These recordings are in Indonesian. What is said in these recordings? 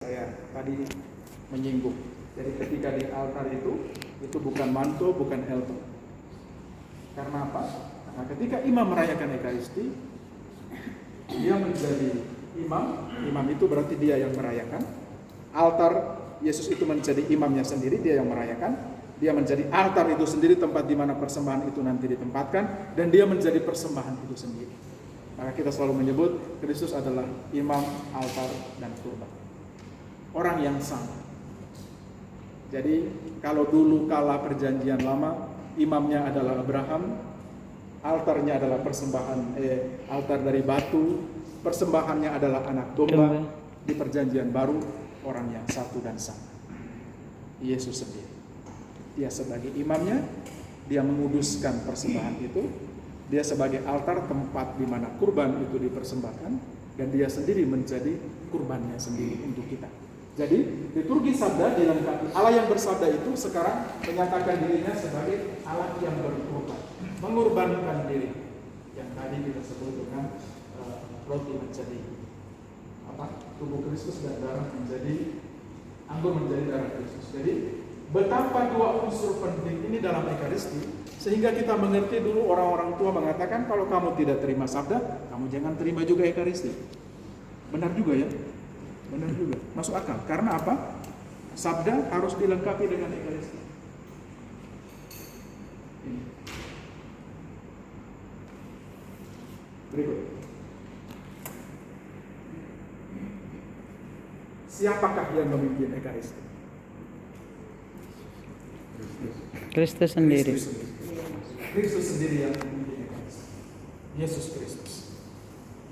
saya tadi menyinggung. Jadi ketika di altar itu bukan manto, bukan elto. Karena apa? Karena ketika imam merayakan Ekaristi, dia menjadi imam. Imam itu berarti dia yang merayakan. Altar Yesus itu menjadi imamnya sendiri, dia yang merayakan. Dia menjadi altar itu sendiri, tempat di mana persembahan itu nanti ditempatkan, dan dia menjadi persembahan itu sendiri. Maka kita selalu menyebut Kristus adalah imam, altar, dan kurban. Orang yang sama. Jadi kalau dulu kala perjanjian lama, imamnya adalah Abraham, altarnya adalah altar dari batu, persembahannya adalah anak domba. Di perjanjian baru, orang yang satu dan sama, Yesus sendiri. Dia sebagai imamnya, dia menguduskan persembahan itu, dia sebagai altar tempat di mana kurban itu dipersembahkan, dan dia sendiri menjadi kurbannya sendiri untuk kita. Jadi liturgi sabda dilengkapi. Allah yang bersabda itu sekarang menyatakan dirinya sebagai Allah yang berkorban, mengorbankan diri. Yang tadi kita sebut dengan roti menjadi tubuh Kristus dan darah menjadi anggur menjadi darah Kristus. Jadi betapa dua unsur penting ini dalam Ekaristi, sehingga kita mengerti. Dulu orang-orang tua mengatakan kalau kamu tidak terima sabda, kamu jangan terima juga Ekaristi. Benar juga ya? Benar juga, masuk akal. Karena apa? Sabda harus dilengkapi dengan Ekaristi. Ini. Berikut. Siapakah yang memimpin Ekaristi? Kristus sendiri. Kristus sendiri yang memimpin Ekaristi. Yesus Kristus.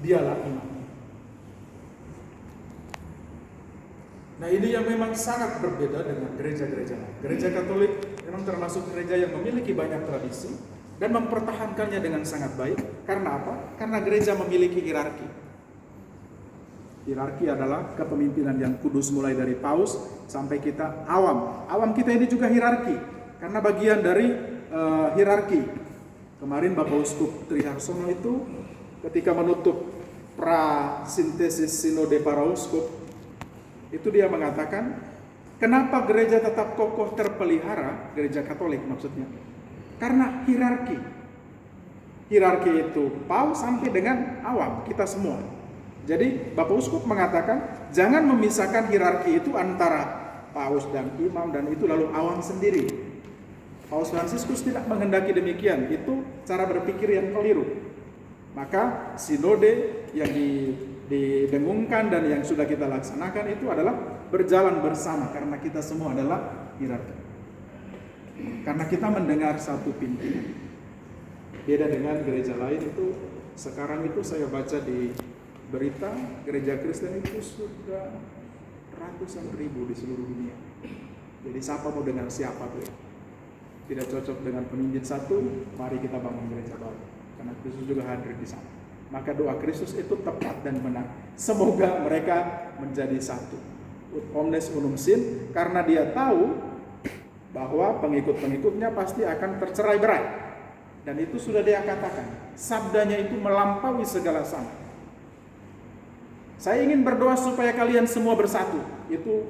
Dialah imam. Nah, ini yang memang sangat berbeda dengan gereja-gereja lain. Gereja Katolik memang termasuk gereja yang memiliki banyak tradisi dan mempertahankannya dengan sangat baik. Karena apa? Karena gereja memiliki hierarki. Hierarki adalah kepemimpinan yang kudus mulai dari paus sampai kita awam. Awam kita ini juga hierarki, karena bagian dari hierarki. Kemarin Bapak Uskup Triharsono itu ketika menutup prasintesis sinode para uskup, itu dia mengatakan, kenapa gereja tetap kokoh terpelihara, gereja Katolik maksudnya? Karena hierarki. Hierarki itu paus sampai dengan awam, kita semua. Jadi Bapak Uskup mengatakan, jangan memisahkan hierarki itu antara paus dan imam dan itu lalu awam sendiri. Paus Fransiskus tidak menghendaki demikian, itu cara berpikir yang keliru. Maka sinode yang didengungkan dan yang sudah kita laksanakan itu adalah berjalan bersama, karena kita semua adalah hierarki. Karena kita mendengar satu pimpinan. Beda dengan gereja lain itu, sekarang itu saya baca di berita, gereja Kristen itu sudah ratusan ribu di seluruh dunia. Jadi siapa mau dengar siapa tuh ya? Tidak cocok dengan pemimpin satu, mari kita bangun gereja baru. Karena Kristus juga hadir di sana. Maka doa Kristus itu tepat dan benar. Semoga mereka menjadi satu. Ut omnes unum sin, karena dia tahu bahwa pengikut-pengikutnya pasti akan tercerai berai. Dan itu sudah dia katakan. Sabdanya itu melampaui segala sama. Saya ingin berdoa supaya kalian semua bersatu. Itu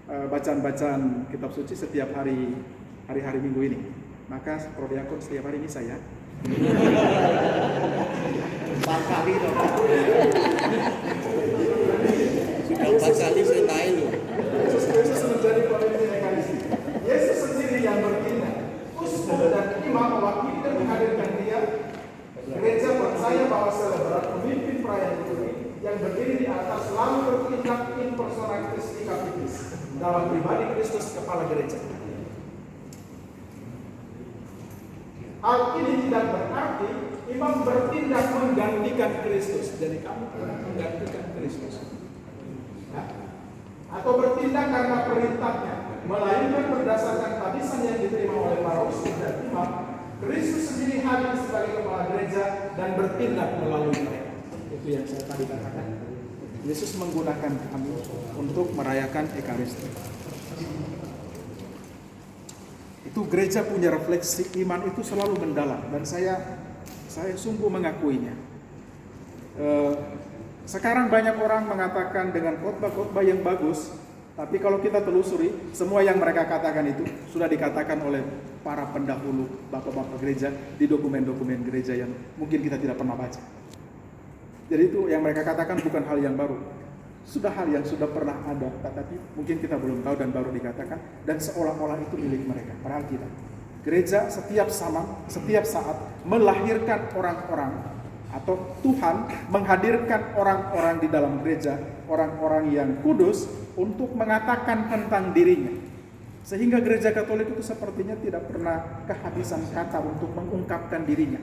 bacaan-bacaan kitab suci setiap hari-hari minggu ini. Maka prodiakon setiap hari misa ya. 4 kali dong. Sudah 4 kali saya tahu. Yesus menjadi pemimpin Ekaristi. Yesus sendiri yang bertindak. Uskup dan imam mewakili dan menghadirkan dia. Gereja percaya bahwa seleberat pemimpin perayaan liturgi yang berdiri di atas selalu bertindak in persona Christi Capitis dalam pribadi Kristus kepala gereja. Hal ini tidak berarti imam bertindak menggantikan Kristus. Jadi kamu tidak menggantikan Kristus. Nah, atau bertindak karena perintahnya, melainkan berdasarkan tabisan yang diterima oleh para uskup dan imam. Kristus sendiri hadir sebagai kepala gereja dan bertindak melalui mereka. Itu yang saya tadi katakan. Yesus menggunakan kami untuk merayakan Ekaristi. Itu gereja punya refleksi iman itu selalu mendalam, dan saya sungguh mengakuinya. Sekarang banyak orang mengatakan dengan khotbah-khotbah yang bagus, tapi kalau kita telusuri, semua yang mereka katakan itu sudah dikatakan oleh para pendahulu, bapak-bapak gereja di dokumen-dokumen gereja yang mungkin kita tidak pernah baca. Jadi itu yang mereka katakan bukan hal yang baru. Sudah hal yang sudah pernah ada, tetapi mungkin kita belum tahu dan baru dikatakan, dan seolah-olah itu milik mereka. Padahal tidak. Gereja setiap saat melahirkan orang-orang, atau Tuhan menghadirkan orang-orang di dalam gereja, orang-orang yang kudus untuk mengatakan tentang dirinya. Sehingga gereja Katolik itu sepertinya tidak pernah kehabisan kata untuk mengungkapkan dirinya.